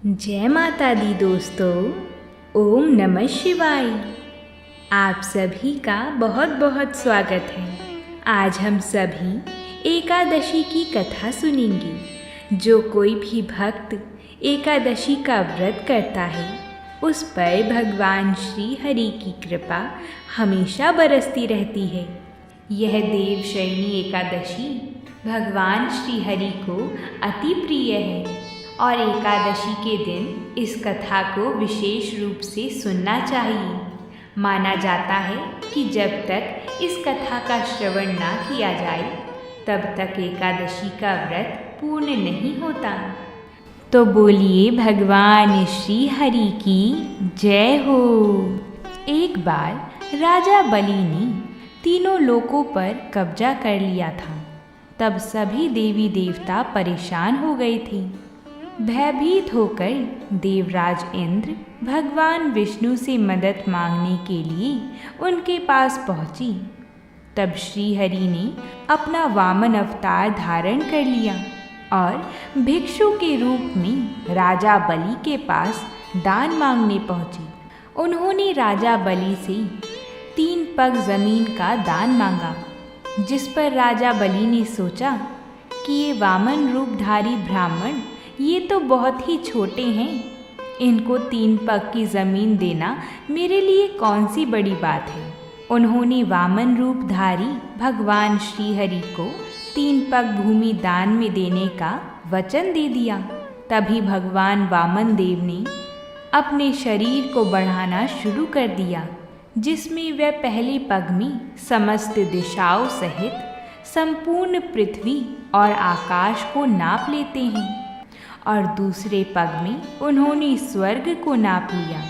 जय माता दी दोस्तों। ओम नमः शिवाय। आप सभी का बहुत बहुत स्वागत है। आज हम सभी एकादशी की कथा सुनेंगे। जो कोई भी भक्त एकादशी का व्रत करता है उस पर भगवान श्री हरि की कृपा हमेशा बरसती रहती है। यह देवशयनी एकादशी भगवान श्री हरि को अति प्रिय है और एकादशी के दिन इस कथा को विशेष रूप से सुनना चाहिए। माना जाता है कि जब तक इस कथा का श्रवण ना किया जाए तब तक एकादशी का व्रत पूर्ण नहीं होता। तो बोलिए भगवान श्री हरि की जय हो। एक बार राजा बलि ने तीनों लोकों पर कब्जा कर लिया था। तब सभी देवी देवता परेशान हो गए थे। भयभीत होकर देवराज इंद्र भगवान विष्णु से मदद मांगने के लिए उनके पास पहुंची। तब श्री हरि ने अपना वामन अवतार धारण कर लिया और भिक्षु के रूप में राजा बलि के पास दान मांगने पहुंचे। उन्होंने राजा बलि से 3 पग जमीन का दान मांगा, जिस पर राजा बलि ने सोचा कि ये वामन रूपधारी ब्राह्मण ये तो बहुत ही छोटे हैं, इनको 3 पग की ज़मीन देना मेरे लिए कौन सी बड़ी बात है। उन्होंने वामन रूपधारी भगवान श्री हरि को 3 पग भूमि दान में देने का वचन दे दिया। तभी भगवान वामन देव ने अपने शरीर को बढ़ाना शुरू कर दिया, जिसमें वह पहले पग में समस्त दिशाओं सहित संपूर्ण पृथ्वी और आकाश को नाप लेते हैं और दूसरे पग में उन्होंने स्वर्ग को नाप लिया।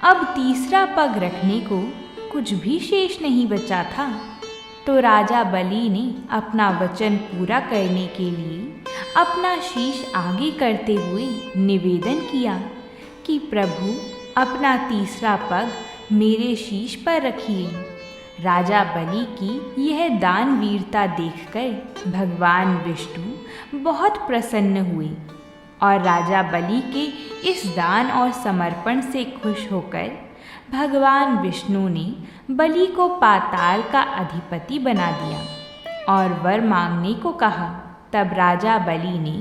अब तीसरा पग रखने को कुछ भी शेष नहीं बचा था। तो राजा बलि ने अपना वचन पूरा करने के लिए अपना शीश आगे करते हुए निवेदन किया कि प्रभु अपना तीसरा पग मेरे शीश पर रखिए। राजा बलि की यह दानवीरता देखकर भगवान विष्णु बहुत प्रसन्न हुए और राजा बलि के इस दान और समर्पण से खुश होकर भगवान विष्णु ने बलि को पाताल का अधिपति बना दिया और वर मांगने को कहा। तब राजा बलि ने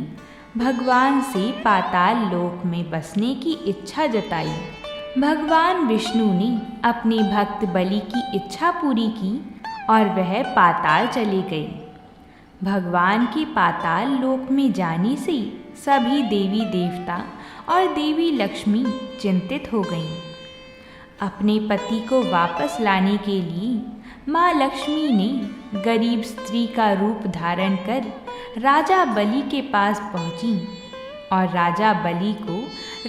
भगवान से पाताल लोक में बसने की इच्छा जताई। भगवान विष्णु ने अपने भक्त बलि की इच्छा पूरी की और वह पाताल चले गए। भगवान के पाताल लोक में जाने से सभी देवी देवता और देवी लक्ष्मी चिंतित हो गईं। अपने पति को वापस लाने के लिए माँ लक्ष्मी ने गरीब स्त्री का रूप धारण कर राजा बलि के पास पहुँची और राजा बलि को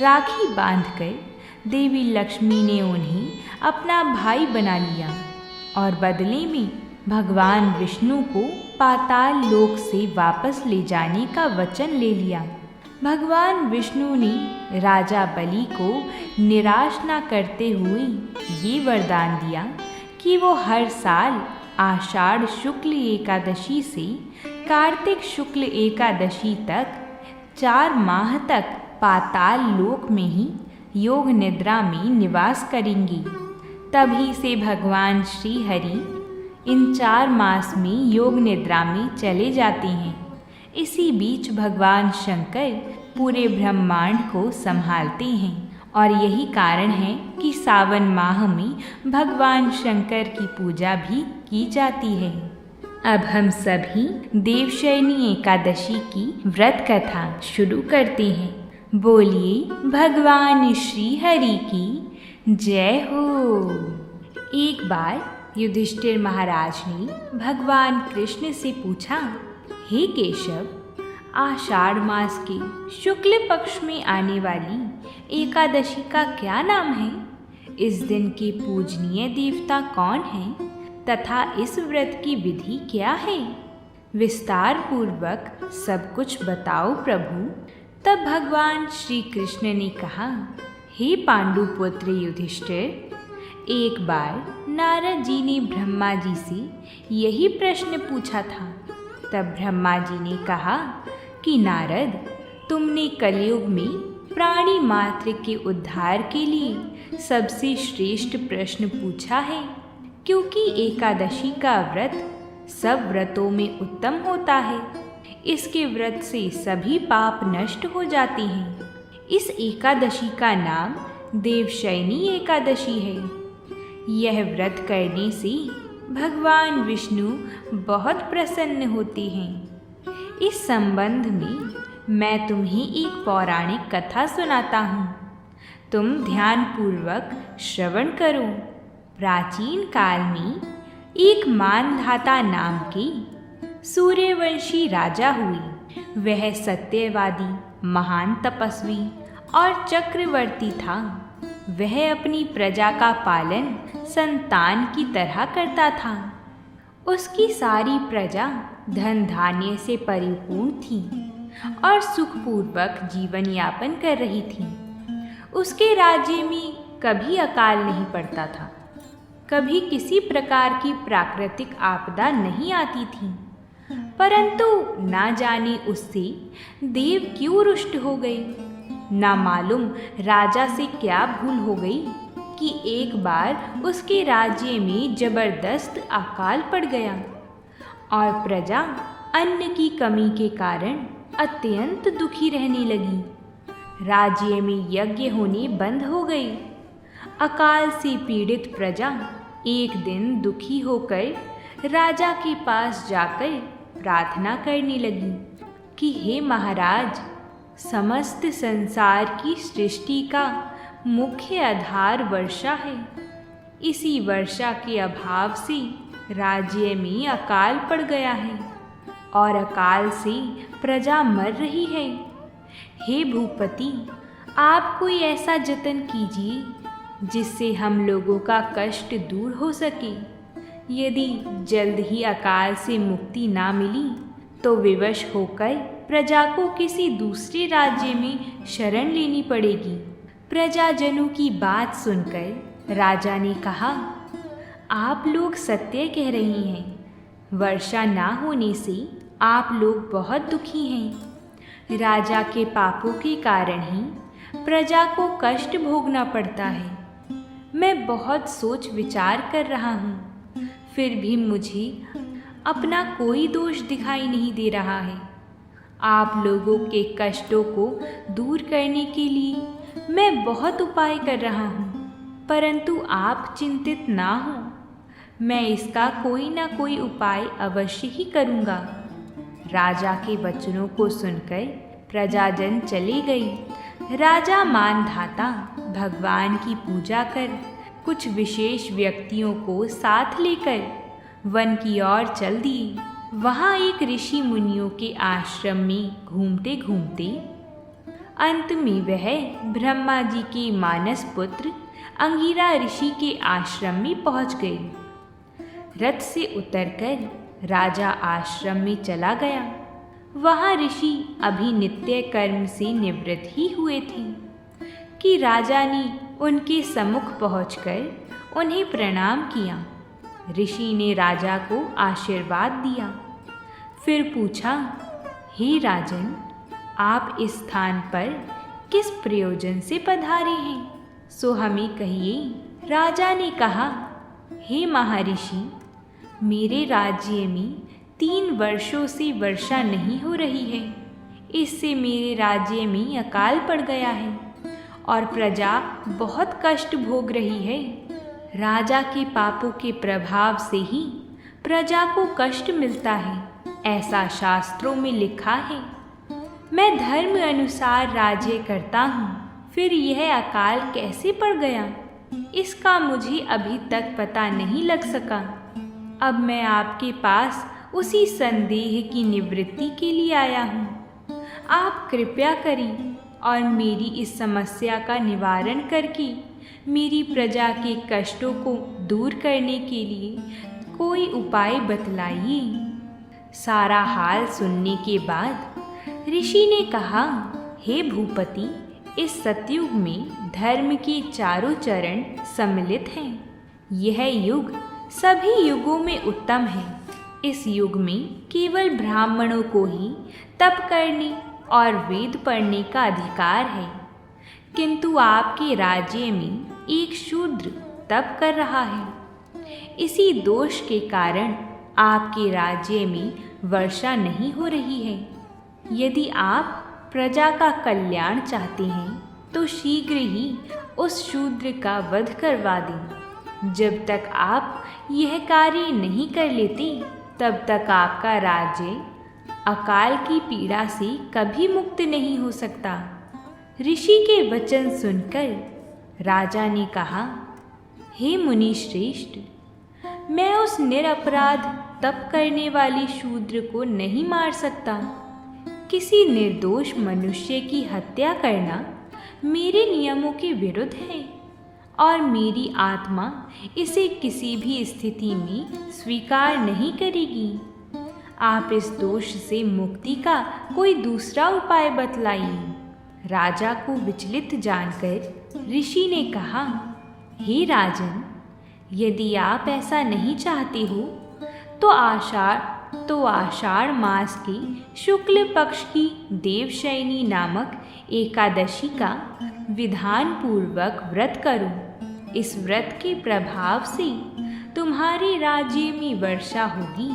राखी बांधकर देवी लक्ष्मी ने उन्हें अपना भाई बना लिया और बदले में भगवान विष्णु को पाताल लोक से वापस ले जाने का वचन ले लिया। भगवान विष्णु ने राजा बलि को निराश न करते हुए ये वरदान दिया कि वो हर साल आषाढ़ शुक्ल एकादशी से कार्तिक शुक्ल एकादशी तक 4 माह तक पाताल लोक में ही योग निद्रा में निवास करेंगी। तभी से भगवान श्री हरि इन 4 मास में योग निद्रा में चले जाते हैं। इसी बीच भगवान शंकर पूरे ब्रह्मांड को संभालते हैं और यही कारण है कि सावन माह में भगवान शंकर की पूजा भी की जाती है। अब हम सभी देवशयनी एकादशी की व्रत कथा शुरू करते हैं। बोलिए भगवान श्री हरि की जय हो। एक बार युधिष्ठिर महाराज ने भगवान कृष्ण से पूछा, हे केशव, आषाढ़ मास के शुक्ल पक्ष में आने वाली एकादशी का क्या नाम है? इस दिन के पूजनीय देवता कौन हैं तथा इस व्रत की विधि क्या है? विस्तार पूर्वक सब कुछ बताओ प्रभु। तब भगवान श्री कृष्ण ने कहा, हे पांडुपुत्र युधिष्ठिर, एक बार नारद जी ने ब्रह्मा जी से यही प्रश्न पूछा था। तब ब्रह्मा जी ने कहा कि नारद, तुमने कलयुग में प्राणी मात्र के उद्धार के लिए सबसे श्रेष्ठ प्रश्न पूछा है, क्योंकि एकादशी का व्रत सब व्रतों में उत्तम होता है। इसके व्रत से सभी पाप नष्ट हो जाते हैं। इस एकादशी का नाम देवशयनी एकादशी है। यह व्रत करने से भगवान विष्णु बहुत प्रसन्न होते हैं। इस संबंध में मैं तुम्हें एक पौराणिक कथा सुनाता हूँ। तुम ध्यानपूर्वक श्रवण करो। प्राचीन काल में एक मानधाता नाम के सूर्यवंशी राजा हुए। वह सत्यवादी, महान तपस्वी और चक्रवर्ती था। वह अपनी प्रजा का पालन संतान की तरह करता था। उसकी सारी प्रजा धन धान्य से परिपूर्ण थी और सुखपूर्वक जीवन यापन कर रही थी। उसके राज्य में कभी अकाल नहीं पड़ता था, कभी किसी प्रकार की प्राकृतिक आपदा नहीं आती थी। परंतु ना जाने उससे देव क्यों रुष्ट हो गए। ना मालूम राजा से क्या भूल हो गई कि एक बार उसके राज्य में जबरदस्त अकाल पड़ गया और प्रजा अन्न की कमी के कारण अत्यंत दुखी रहने लगी। राज्य में यज्ञ होने बंद हो गए। अकाल से पीड़ित प्रजा एक दिन दुखी होकर राजा के पास जाकर प्रार्थना करने लगी कि हे महाराज, समस्त संसार की सृष्टि का मुख्य आधार वर्षा है। इसी वर्षा के अभाव से राज्य में अकाल पड़ गया है और अकाल से प्रजा मर रही है। हे भूपति, आप कोई ऐसा जतन कीजिए जिससे हम लोगों का कष्ट दूर हो सके। यदि जल्द ही अकाल से मुक्ति ना मिली तो विवश होकर प्रजा को किसी दूसरे राज्य में शरण लेनी पड़ेगी। प्रजाजनों की बात सुनकर राजा ने कहा, आप लोग सत्य कह रही हैं। वर्षा ना होने से आप लोग बहुत दुखी हैं। राजा के पापों के कारण ही प्रजा को कष्ट भोगना पड़ता है। मैं बहुत सोच विचार कर रहा हूँ, फिर भी मुझे अपना कोई दोष दिखाई नहीं दे रहा है। आप लोगों के कष्टों को दूर करने के लिए मैं बहुत उपाय कर रहा हूँ, परंतु आप चिंतित ना हो। मैं इसका कोई ना कोई उपाय अवश्य ही करूँगा। राजा के वचनों को सुनकर प्रजाजन चली गई। राजा मानधाता भगवान की पूजा कर कुछ विशेष व्यक्तियों को साथ लेकर वन की ओर चल दिए। वहाँ एक ऋषि मुनियों के आश्रम में घूमते घूमते अंत में वह ब्रह्मा जी के मानस पुत्र अंगिरा ऋषि के आश्रम में पहुँच गए। रथ से उतरकर राजा आश्रम में चला गया। वहाँ ऋषि अभी नित्य कर्म से निवृत्त ही हुए थे कि राजा ने उनके सम्मुख पहुंचकर उन्हें प्रणाम किया। ऋषि ने राजा को आशीर्वाद दिया। फिर पूछा, हे राजन, आप इस स्थान पर किस प्रयोजन से पधारे हैं, सो हमें कहिए। राजा ने कहा, हे महर्षि, मेरे राज्य में 3 वर्षों से वर्षा नहीं हो रही है। इससे मेरे राज्य में अकाल पड़ गया है और प्रजा बहुत कष्ट भोग रही है। राजा के पापों के प्रभाव से ही प्रजा को कष्ट मिलता है, ऐसा शास्त्रों में लिखा है। मैं धर्म अनुसार राज्य करता हूँ, फिर यह अकाल कैसे पड़ गया, इसका मुझे अभी तक पता नहीं लग सका। अब मैं आपके पास उसी संदेह की निवृत्ति के लिए आया हूँ। आप कृपया करें और मेरी इस समस्या का निवारण करके मेरी प्रजा के कष्टों को दूर करने के लिए कोई उपाय बतलाइए। सारा हाल सुनने के बाद ऋषि ने कहा, हे भूपति, इस सतयुग में धर्म के चारों चरण सम्मिलित हैं। यह युग सभी युगों में उत्तम है। इस युग में केवल ब्राह्मणों को ही तप करने और वेद पढ़ने का अधिकार है। किंतु आपके राज्य में एक शूद्र तप कर रहा है। इसी दोष के कारण आपके राज्य में वर्षा नहीं हो रही है। यदि आप प्रजा का कल्याण चाहते हैं तो शीघ्र ही उस शूद्र का वध करवा दें। जब तक आप यह कार्य नहीं कर लेते तब तक आपका राज्य अकाल की पीड़ा से कभी मुक्त नहीं हो सकता। ऋषि के वचन सुनकर राजा ने कहा, हे मुनि श्रेष्ठ, मैं उस निरपराध तप करने वाले शूद्र को नहीं मार सकता। किसी निर्दोष मनुष्य की हत्या करना मेरे नियमों के विरुद्ध है और मेरी आत्मा इसे किसी भी स्थिति में स्वीकार नहीं करेगी। आप इस दोष से मुक्ति का कोई दूसरा उपाय बतलाइए। राजा को विचलित जानकर ऋषि ने कहा, हे राजन, यदि आप ऐसा नहीं चाहते हो तो आषाढ़ मास के शुक्ल पक्ष की देवशयनी नामक एकादशी का विधान पूर्वक व्रत करो। इस व्रत के प्रभाव से तुम्हारे राज्य में वर्षा होगी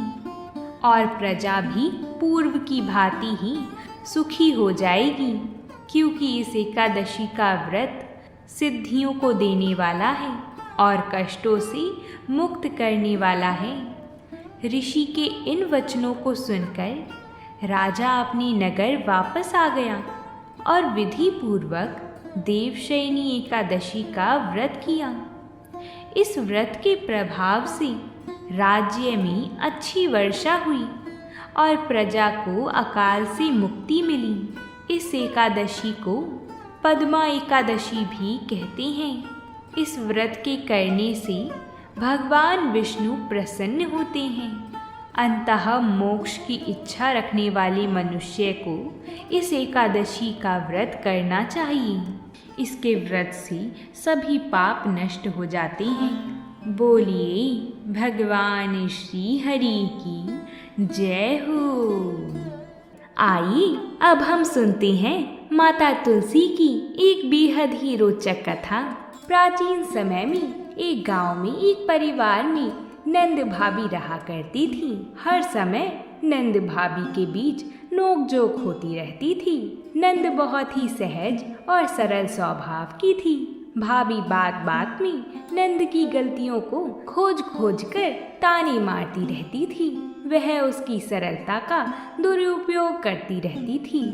और प्रजा भी पूर्व की भांति ही सुखी हो जाएगी, क्योंकि इस एकादशी का व्रत सिद्धियों को देने वाला है और कष्टों से मुक्त करने वाला है। ऋषि के इन वचनों को सुनकर राजा अपने नगर वापस आ गया और विधि पूर्वक देवशयनी एकादशी का व्रत किया। इस व्रत के प्रभाव से राज्य में अच्छी वर्षा हुई और प्रजा को अकाल से मुक्ति मिली। इस एकादशी को पद्मा एकादशी भी कहते हैं। इस व्रत के करने से भगवान विष्णु प्रसन्न होते हैं। अंततः मोक्ष की इच्छा रखने वाले मनुष्य को इस एकादशी का व्रत करना चाहिए। इसके व्रत से सभी पाप नष्ट हो जाते हैं। बोलिए भगवान श्री हरि की जय हो। आइए अब हम सुनते हैं माता तुलसी की एक बेहद ही रोचक कथा। प्राचीन समय में एक गांव में एक परिवार में नंद भाभी रहा करती थी। हर समय नंद भाभी के बीच नोकझोंक होती रहती थी। नंद बहुत ही सहज और सरल स्वभाव की थी। भाभी बात बात में नंद की गलतियों को खोज खोज कर ताने मारती रहती थी। वह उसकी सरलता का दुरुपयोग करती रहती थी।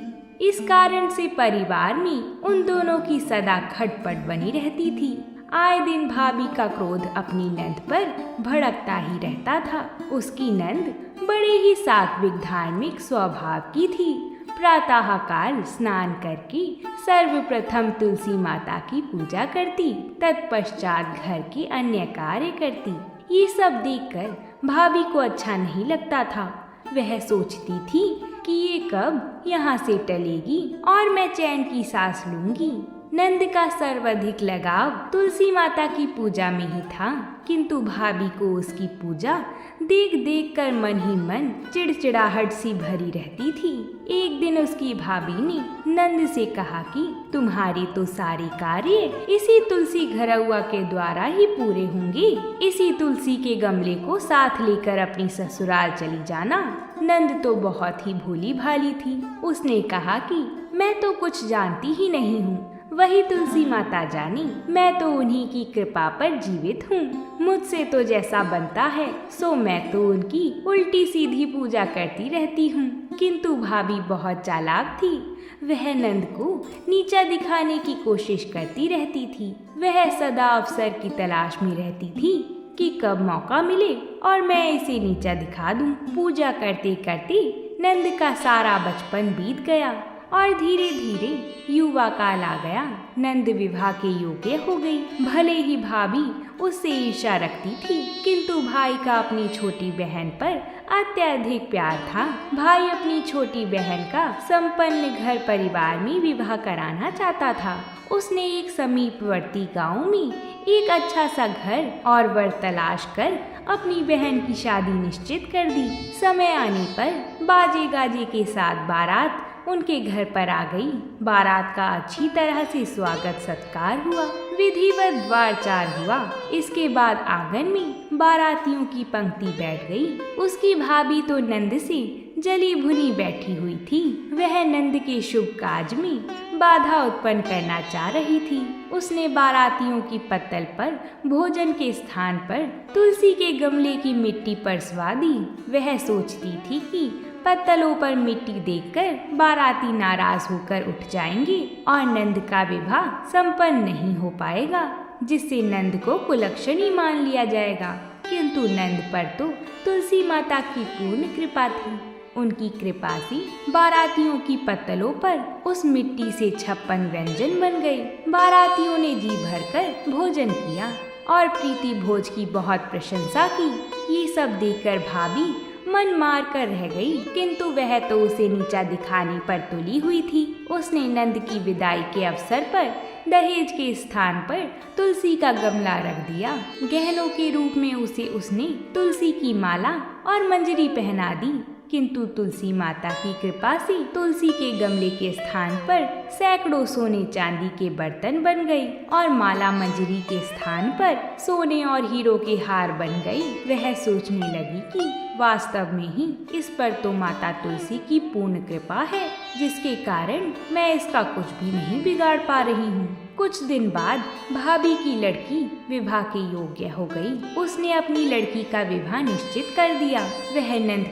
इस कारण से परिवार में उन दोनों की सदा खटपट बनी रहती थी। आए दिन भाभी का क्रोध अपनी नंद पर भड़कता ही रहता था। उसकी नंद बड़े ही सात्विक धार्मिक स्वभाव की थी। प्रातः काल स्नान करके सर्वप्रथम तुलसी माता की पूजा करती, तत्पश्चात घर के अन्य कार्य करती। ये सब देखकर भाभी को अच्छा नहीं लगता था। वह सोचती थी कि ये कब यहाँ से टलेगी और मैं चैन की सांस लूंगी। नंद का सर्वाधिक लगाव तुलसी माता की पूजा में ही था, किंतु भाभी को उसकी पूजा देख देख कर मन ही मन चिड़चिड़ाहट सी भरी रहती थी। एक दिन उसकी भाभी ने नंद से कहा कि तुम्हारे तो सारे कार्य इसी तुलसी घरौआ के द्वारा ही पूरे होंगे। इसी तुलसी के गमले को साथ लेकर अपनी ससुराल चली जाना। नंद तो बहुत ही भोली भाली थी। उसने कहा कि मैं तो कुछ जानती ही नहीं हूँ, वही तुलसी माता जानी। मैं तो उन्हीं की कृपा पर जीवित हूँ। मुझसे तो जैसा बनता है सो मैं तो उनकी उल्टी सीधी पूजा करती रहती हूँ। किंतु भाभी बहुत चालाक थी। वह नंद को नीचा दिखाने की कोशिश करती रहती थी। वह सदा अवसर की तलाश में रहती थी कि कब मौका मिले और मैं इसे नीचा दिखा दूं। पूजा करते करते नंद का सारा बचपन बीत गया और धीरे धीरे युवा काल आ गया। नंद विवाह के योग्य हो गई। भले ही भाभी उससे ईर्ष्या रखती थी, किंतु भाई का अपनी छोटी बहन पर अत्यधिक प्यार था। भाई अपनी छोटी बहन का संपन्न घर परिवार में विवाह कराना चाहता था। उसने एक समीपवर्ती गांव में एक अच्छा सा घर और वर तलाश कर अपनी बहन की शादी निश्चित कर दी। समय आने पर बाजे गाजे के साथ बारात उनके घर पर आ गई। बारात का अच्छी तरह से स्वागत सत्कार हुआ, विधिवत द्वारचार हुआ। इसके बाद आंगन में बारातियों की पंक्ति बैठ गई। उसकी भाभी तो नंद से जली भुनी बैठी हुई थी। वह नंद के शुभ कार्य में बाधा उत्पन्न करना चाह रही थी। उसने बारातियों की पत्तल पर भोजन के स्थान पर तुलसी के गमले की मिट्टी परसवा दी। वह सोचती थी कि पत्तलों पर मिट्टी देखकर बाराती नाराज होकर उठ जाएंगे और नंद का विवाह संपन्न नहीं हो पाएगा, जिससे नंद को कुलक्षणी मान लिया जाएगा। किंतु नंद पर तो तुलसी माता की पूर्ण कृपा थी। उनकी कृपा से बारातियों की पत्तलों पर उस मिट्टी से 56 व्यंजन बन गए। बारातियों ने जी भरकर भोजन किया और प्रीति भोज की बहुत प्रशंसा की। ये सब देखकर भाभी मन मार कर रह गई, किंतु वह तो उसे नीचा दिखाने पर तुली हुई थी। उसने नंद की विदाई के अवसर पर दहेज के स्थान पर तुलसी का गमला रख दिया। गहनों के रूप में उसने तुलसी की माला और मंजरी पहना दी। किंतु तुलसी माता की कृपा से तुलसी के गमले के स्थान पर सैकड़ों सोने चांदी के बर्तन बन गए और माला मंजरी के स्थान पर सोने और हीरो के हार बन गई। वह सोचने लगी कि वास्तव में ही इस पर तो माता तुलसी की पूर्ण कृपा है, जिसके कारण मैं इसका कुछ भी नहीं बिगाड़ पा रही हूँ। कुछ दिन बाद भाभी की लड़की विवाह के योग्य हो गई। उसने अपनी लड़की का विवाह निश्चित कर दिया। वह नंद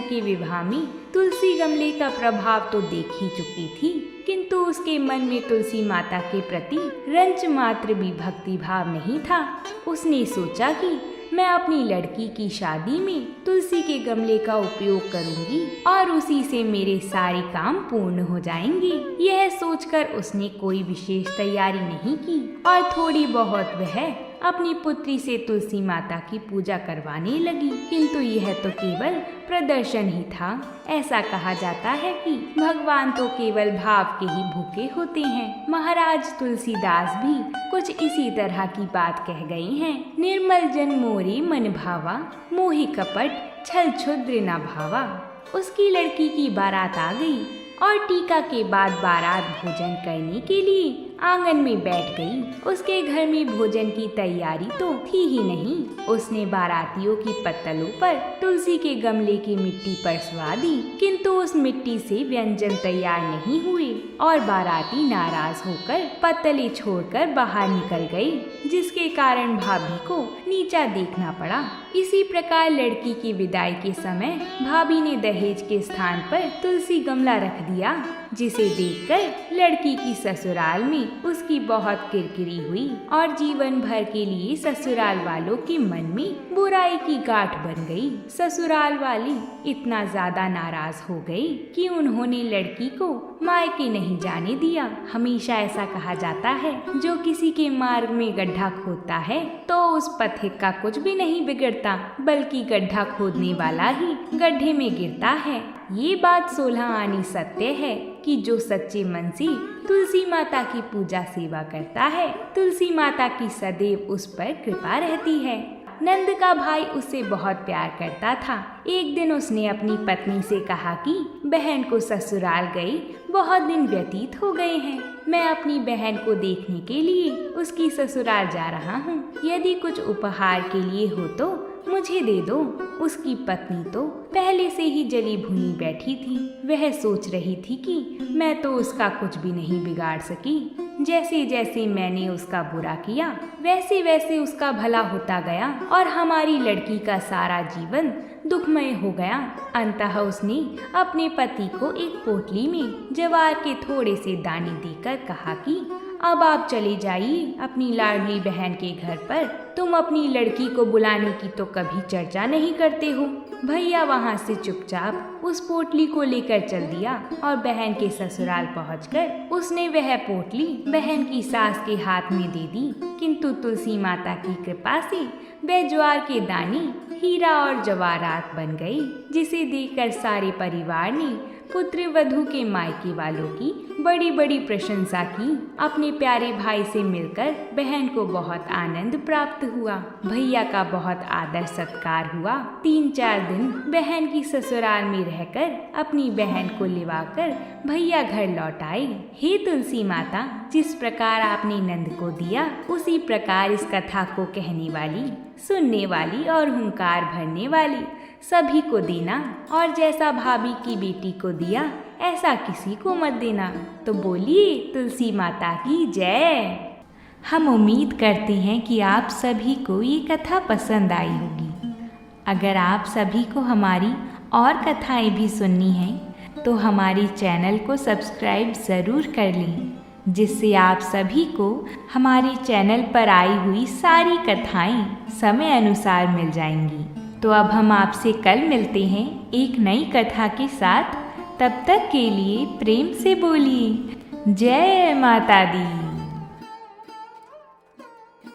के विवाह में तुलसी गमले का प्रभाव तो देख ही चुकी थी, किंतु उसके मन में तुलसी माता के प्रति रंच मात्र भी भक्ति भाव नहीं था। उसने सोचा कि मैं अपनी लड़की की शादी में तुलसी के गमले का उपयोग करूंगी और उसी से मेरे सारे काम पूर्ण हो जाएंगे। यह सोचकर उसने कोई विशेष तैयारी नहीं की और थोड़ी बहुत वह अपनी पुत्री से तुलसी माता की पूजा करवाने लगी, किंतु यह तो केवल प्रदर्शन ही था। ऐसा कहा जाता है कि भगवान तो केवल भाव के ही भूखे होते हैं। महाराज तुलसीदास भी कुछ इसी तरह की बात कह गए हैं। निर्मल जन मोरे मन भावा, मोहि कपट छल क्षुद्र न भावा। उसकी लड़की की बारात आ गई और टीका के बाद बारात भोजन करने के लिए आंगन में बैठ गई। उसके घर में भोजन की तैयारी तो थी ही नहीं। उसने बारातियों की पत्तलों पर तुलसी के गमले की मिट्टी परसवा दी, किंतु उस मिट्टी से व्यंजन तैयार नहीं हुए और बाराती नाराज होकर पत्तलें छोड़कर बाहर निकल गई, जिसके कारण भाभी को नीचा देखना पड़ा। इसी प्रकार लड़की की विदाई के समय भाभी ने दहेज के स्थान पर तुलसी गमला रख दिया, जिसे देखकर लड़की की ससुराल में उसकी बहुत किरकिरी हुई और जीवन भर के लिए ससुराल वालों के मन में बुराई की गांठ बन गई। ससुराल वाले इतना ज्यादा नाराज हो गए कि उन्होंने लड़की को मायके नहीं जाने दिया। हमेशा ऐसा कहा जाता है, जो किसी के मार्ग में गड्ढा खोदता है तो उस पथिक का कुछ भी नहीं बिगड़ता, बल्कि गड्ढा खोदने वाला ही गड्ढे में गिरता है। ये बात 16 आनी सत्य है कि जो सच्चे मन से तुलसी माता की पूजा सेवा करता है, तुलसी माता की सदैव उस पर कृपा रहती है। नंद का भाई उससे बहुत प्यार करता था। एक दिन उसने अपनी पत्नी से कहा कि बहन को ससुराल गई बहुत दिन व्यतीत हो गए हैं। मैं अपनी बहन को देखने के लिए उसकी ससुराल जा रहा हूँ। यदि कुछ उपहार के लिए हो तो मुझे दे दो। उसकी पत्नी तो पहले से ही जली भुनी बैठी थी। वह सोच रही थी कि मैं तो उसका कुछ भी नहीं बिगाड़ सकी। जैसे जैसे मैंने उसका बुरा किया, वैसे वैसे उसका भला होता गया और हमारी लड़की का सारा जीवन दुखमय हो गया। अंततः उसने अपने पति को एक पोटली में जवार के थोड़े से दाने देकर कहा कि अब आप चले जाइए अपनी लाडली बहन के घर पर। तुम अपनी लड़की को बुलाने की तो कभी चर्चा नहीं करते हो। भैया वहाँ से चुपचाप उस पोटली को लेकर चल दिया और बहन के ससुराल पहुंचकर उसने वह पोटली बहन की सास के हाथ में दे दी। किंतु तुलसी माता की कृपा से वह ज्वार के दाने हीरा और जवाहरात बन गई, जिसे देखकर सारे परिवार ने पुत्र वधू के मायके वालों की बड़ी बड़ी प्रशंसा की। अपने प्यारे भाई से मिलकर बहन को बहुत आनंद प्राप्त हुआ। भैया का बहुत आदर सत्कार हुआ। 3-4 दिन बहन की ससुराल में रहकर अपनी बहन को लिवाकर भैया घर लौट आए। हे तुलसी माता, जिस प्रकार आपने नंद को दिया उसी प्रकार इस कथा को कहने वाली, सुनने वाली और हुंकार भरने वाली सभी को देना, और जैसा भाभी की बेटी को दिया ऐसा किसी को मत देना। तो बोलिए तुलसी माता की जय। हम उम्मीद करते हैं कि आप सभी को ये कथा पसंद आई होगी। अगर आप सभी को हमारी और कथाएं भी सुननी हैं तो हमारी चैनल को सब्सक्राइब ज़रूर कर लें, जिससे आप सभी को हमारे चैनल पर आई हुई सारी कथाएं समय अनुसार मिल जाएंगी। तो अब हम आपसे कल मिलते हैं एक नई कथा के साथ। तब तक के लिए प्रेम से बोलिए जय माता दी।